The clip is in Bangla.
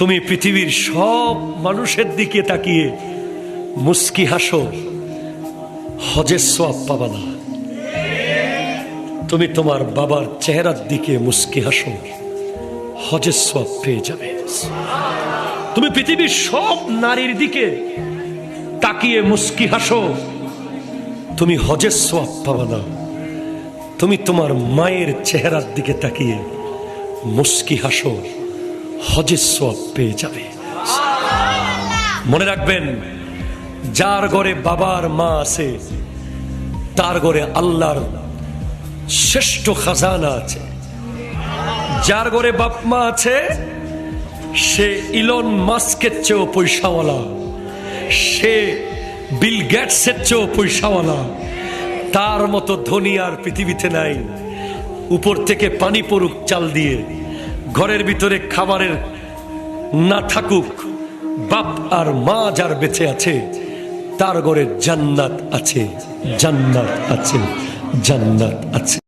তুমি পৃথিবীর সব মানুষের দিকে তাকিয়ে মুস্কি হাসো, হজের সওয়াব পাবা না। তুমি তোমার বাবার চেহারার দিকে মুস্কি হাসো, হজের সওয়াব পেয়ে যাবে। তুমি পৃথিবীর সব নারীর দিকে তাকিয়ে মুস্কি হাসো, তুমি হজের সওয়াব পাবা না। তুমি তোমার মায়ের চেহারার দিকে তাকিয়ে মুস্কি হাসো, হজের সওয়াব পেয়ে যাবে। মনে রাখবেন, যার ঘরে বাবার মা আছে তার ঘরে আল্লাহর শ্রেষ্ঠ খাজানা আছে। যার ঘরে বাপ মা আছে সে ইলন মাস্কের চেয়েও পয়সাওয়ালা, সে বিল গেটসের চেয়েও পয়সাওয়ালা। তার মতো ধনী আর পৃথিবীতে নাই। উপর থেকে পানি পড়ুক চাল দিয়ে, ঘরের ভিতরে খাবারের না থাকুক, বাপ আর মা যার বেঁচে আছে তার ঘরে জান্নাত আছে, জান্নাত আছে, জান্নাত আছে।